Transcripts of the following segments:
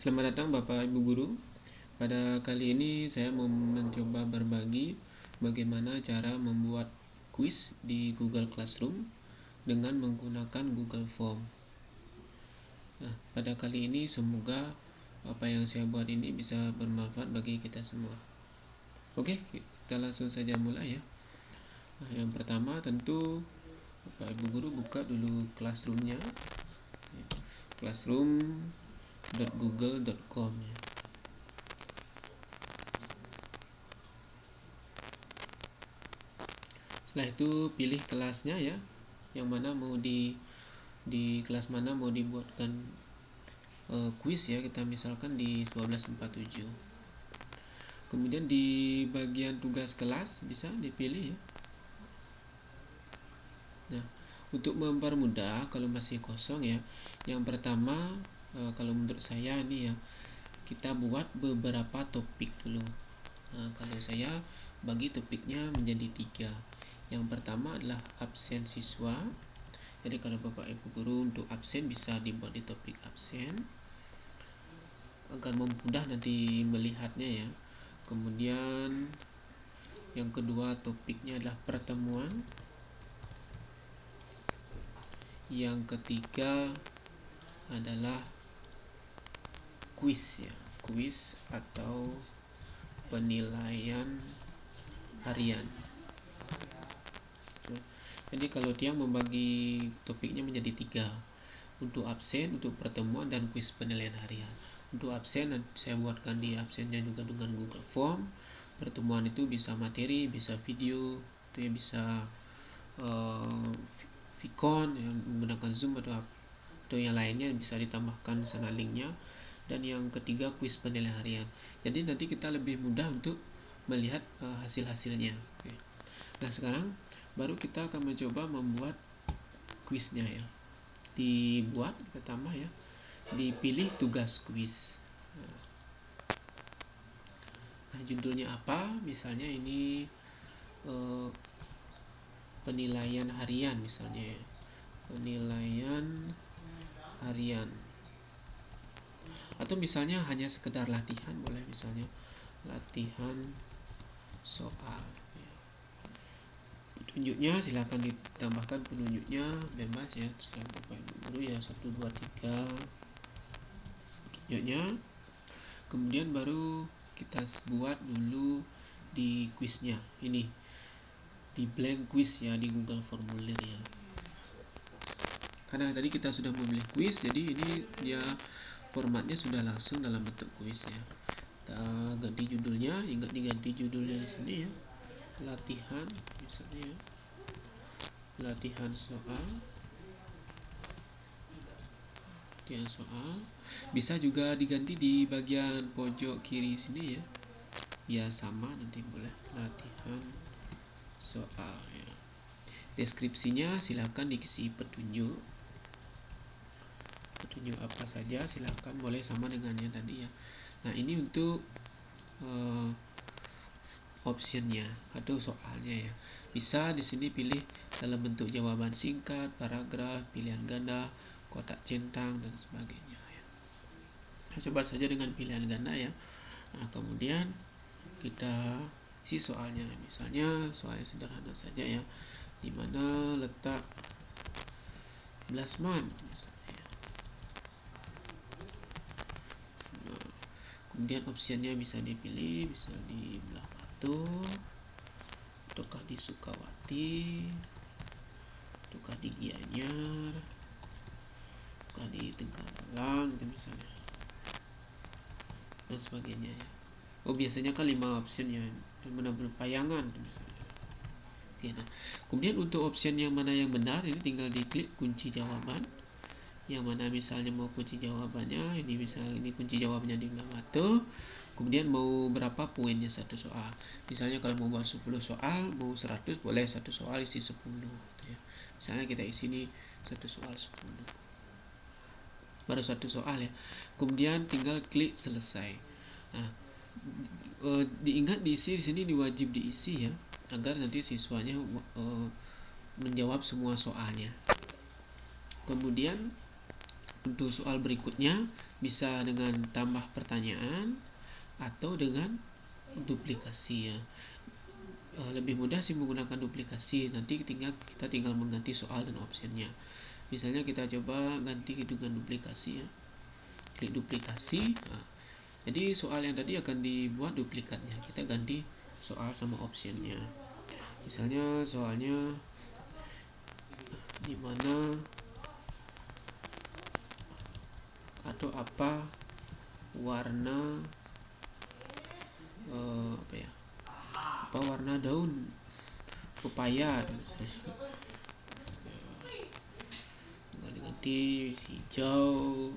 Selamat datang Bapak Ibu Guru. Pada kali ini saya mau mencoba berbagi bagaimana cara membuat kuis di Google Classroom dengan menggunakan Google Form. Nah, pada kali ini semoga apa yang saya buat ini bisa bermanfaat bagi kita semua. Oke, kita langsung saja mulai ya. Nah, yang pertama tentu Bapak Ibu Guru buka dulu Classroom-nya. Classroom.google.com ya. Setelah itu pilih kelasnya ya, yang mana mau di kelas mana mau dibuatkan kuis ya, kita misalkan di 1247. Kemudian di bagian tugas kelas bisa dipilih ya. Nah, untuk mempermudah kalau masih kosong ya, yang pertama kalau menurut saya ini ya, kita buat beberapa topik dulu. Nah, kalau saya bagi topiknya menjadi 3. Yang pertama adalah absen siswa. Jadi kalau Bapak Ibu Guru untuk absen bisa dibuat di topik absen agar memudahkan nanti melihatnya ya. Kemudian yang kedua topiknya adalah pertemuan. Yang ketiga adalah kuis ya, kuis atau penilaian harian. Jadi kalau dia membagi topiknya menjadi 3, untuk absen, untuk pertemuan, dan kuis penilaian harian. Untuk absen saya buatkan di absennya juga dengan Google Form. Pertemuan itu bisa materi, bisa video, itu ya bisa Vicon yang menggunakan Zoom atau yang lainnya, bisa ditambahkan sana linknya. Dan yang ketiga kuis penilaian harian. Jadi nanti kita lebih mudah untuk melihat hasil-hasilnya. Nah sekarang baru kita akan mencoba membuat kuisnya ya. Dibuat pertama ya, dipilih tugas kuis. Nah judulnya apa? Misalnya ini penilaian harian misalnya ya. Penilaian harian, atau misalnya hanya sekedar latihan boleh, misalnya latihan soal. Penunjuknya silakan ditambahkan penunjuknya bebas ya, terserah Bapak Ibu Guru ya, 1, 2, 3 penunjuknya. Kemudian baru kita buat dulu di kuisnya ini, di blank quiz ya, di Google Formulir ya. Karena tadi kita sudah memilih kuis, jadi ini dia formatnya sudah langsung dalam bentuk kuis ya. Kita ganti judulnya, ingat diganti judulnya di sini ya. Latihan misalnya ya. Latihan soal. Latihan soal. Bisa juga diganti di bagian pojok kiri sini ya. Ya sama, nanti boleh latihan soal ya. Deskripsinya silakan diisi petunjuk. Petunjuk apa saja silakan, boleh sama dengan yang tadi ya. Nah ini untuk optionnya atau soalnya ya. Bisa di sini pilih dalam bentuk jawaban singkat, paragraf, pilihan ganda, kotak centang dan sebagainya ya. Nah, coba saja dengan pilihan ganda ya. Nah kemudian kita isi soalnya, misalnya soalnya sederhana saja ya, dimana letak Blasman misalnya. Nah, kemudian optionnya bisa dipilih, bisa di belah batu, ataukah di Sukawati, ataukah di Gianyar, ataukah di Tegalalang gitu misalnya, dan sebagainya ya. Oh biasanya kan 5 option ya, benar-benar payangan misalnya. Oke, nah kemudian untuk option yang mana yang benar, ini tinggal diklik kunci jawaban. Yang mana misalnya mau kunci jawabannya, ini misalnya ini kunci jawabannya di belah batu. Kemudian mau berapa poinnya satu soal. Misalnya kalau mau buat 10 soal, mau 100, boleh satu soal isi 10 gitu ya. Misalnya kita isi ini satu soal 10. Baru satu soal ya. Kemudian tinggal klik selesai. Nah, diingat diisi di sini diwajib diisi ya, agar nanti siswanya menjawab semua soalnya. Kemudian Untuk soal berikutnya bisa dengan tambah pertanyaan atau dengan duplikasi ya. Lebih mudah sih menggunakan duplikasi. Nanti kita tinggal mengganti soal dan optionnya. Misalnya kita coba ganti dengan duplikasi ya. Klik duplikasi. Jadi soal yang tadi akan dibuat duplikatnya. Kita ganti soal sama optionnya. Misalnya soalnya dimana atau apa warna apa warna daun pepaya, ganti hijau.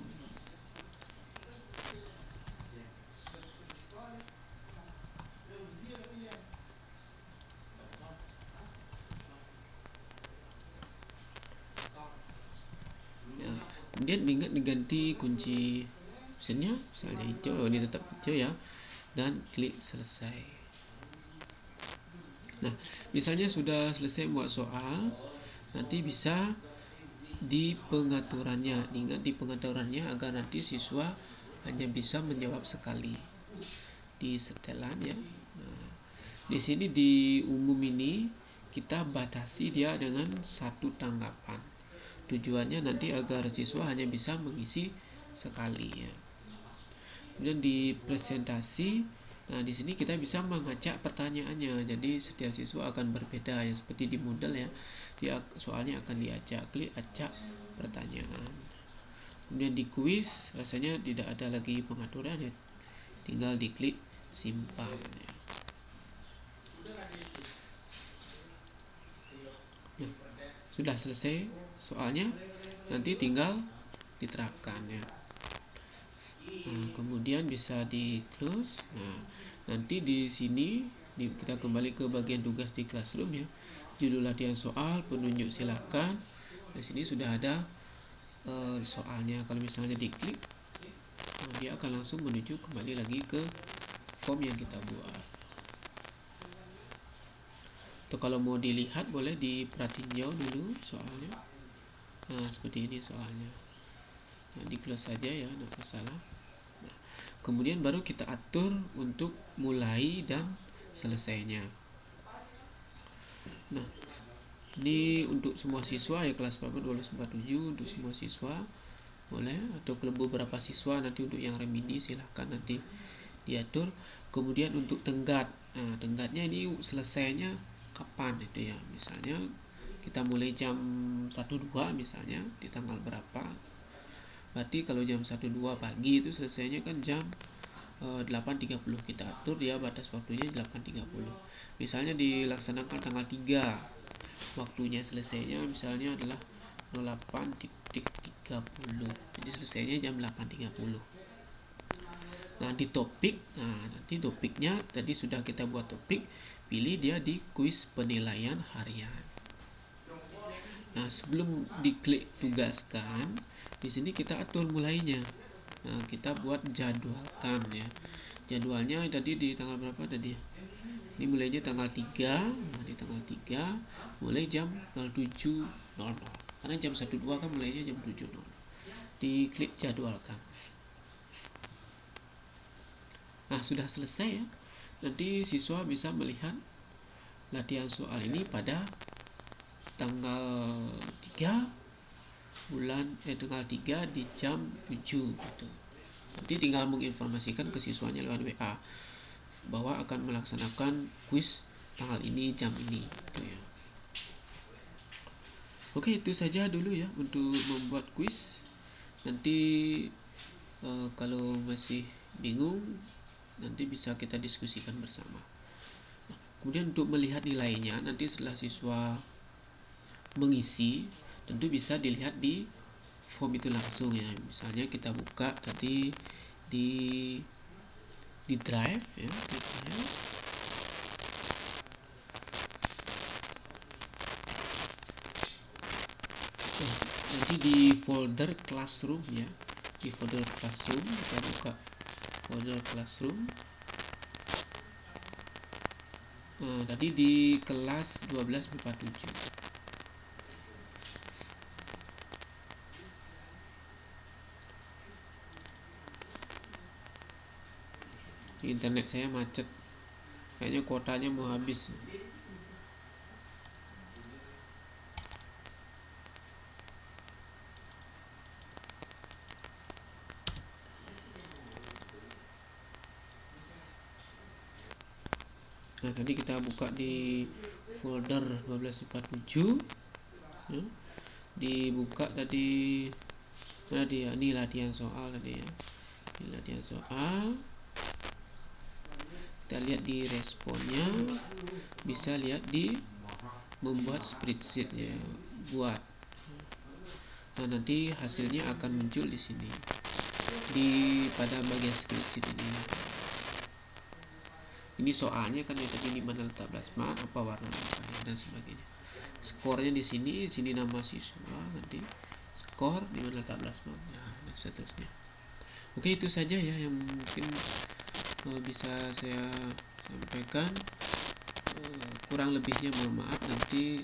Kemudian ingat diganti kunci optionnya, misalnya hijau, ini tetap hijau ya, dan klik selesai. Nah, misalnya sudah selesai buat soal, nanti bisa di pengaturannya, ingat di pengaturannya agar nanti siswa hanya bisa menjawab sekali di setelan ya. Nah, di sini di umum ini kita batasi dia dengan satu tanggapan. Tujuannya nanti agar siswa hanya bisa mengisi sekali ya. Kemudian di presentasi, nah di sini kita bisa mengacak pertanyaannya. Jadi setiap siswa akan berbeda ya, seperti di Moodle ya. Dia soalnya akan diacak, klik acak pertanyaan. Kemudian di kuis rasanya tidak ada lagi pengaturan ya. Tinggal diklik simpan ya. Nah, sudah selesai soalnya, nanti tinggal diterapkan ya. Nah, kemudian bisa di close. Nah, nanti di sini kita kembali ke bagian tugas di classroom ya. Judul latihan soal, penunjuk silakan. Di sini sudah ada soalnya. Kalau misalnya diklik, dia akan langsung menuju kembali lagi ke form yang kita buat. Atau kalau mau dilihat boleh diperhatiin jauh dulu soalnya. Nah, seperti ini soalnya. Nah, di close saja ya, tidak masalah. Nah, kemudian baru kita atur untuk mulai dan selesainya. Nah, ini untuk semua siswa ya, kelas 1247 untuk semua siswa boleh, atau ke beberapa siswa nanti untuk yang remedi silahkan nanti diatur. Kemudian untuk tenggat, nah tenggatnya ini selesainya kapan itu ya, misalnya kita mulai jam 1.2 misalnya di tanggal berapa, berarti kalau jam 1.2 pagi itu selesainya kan jam 8.30, kita atur dia batas waktunya 8.30. Misalnya dilaksanakan tanggal 3, waktunya selesainya misalnya adalah 08.30, jadi selesainya jam 8.30. Nah di topik, nah nanti topiknya tadi sudah kita buat topik, pilih dia di kuis penilaian harian. Nah sebelum diklik tugaskan, di sini kita atur mulainya. Nah kita buat jadwalkan ya. Jadwalnya tadi di tanggal berapa tadi? Ini mulainya tanggal 3, nah di tanggal 3 mulai jam 07.00. Karena jam 1.2 kan mulainya jam 7.00. Diklik jadwalkan. Nah sudah selesai ya. Nanti siswa bisa melihat latihan soal ini pada tanggal 3 tanggal 3 di jam 7 gitu. Nanti tinggal menginformasikan ke siswanya lewat WA bahwa akan melaksanakan kuis tanggal ini jam ini gitu ya. Oke, itu saja dulu ya untuk membuat kuis. Nanti kalau masih bingung nanti bisa kita diskusikan bersama. Nah, kemudian untuk melihat nilainya nanti setelah siswa mengisi tentu bisa dilihat di form itu langsung ya. Misalnya kita buka tadi di drive ya, di drive. Nanti di folder classroom ya, di folder classroom kita buka folder classroom. Nah, tadi di kelas 1247. Internet saya macet, kayaknya kuotanya mau habis. Nah, tadi kita buka di folder 1247 ya. Dibuka tadi mana dia, ini latihan soal tadi ya, ini latihan soal. Kita lihat di responnya, bisa lihat di membuat spreadsheet ya, buat. Nah, nanti hasilnya akan muncul di sini, pada bagian spreadsheet ini. Ini soalnya kan yang tadi 5 dan 14 apa warna dan sebagainya. Skornya di sini nama siswa, nanti skor 5 dan 14 nah, dan seterusnya. Oke, itu saja ya yang mungkin bisa saya sampaikan. Kurang lebihnya mohon maaf, nanti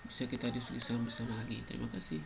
bisa kita diskusikan bersama lagi. Terima kasih.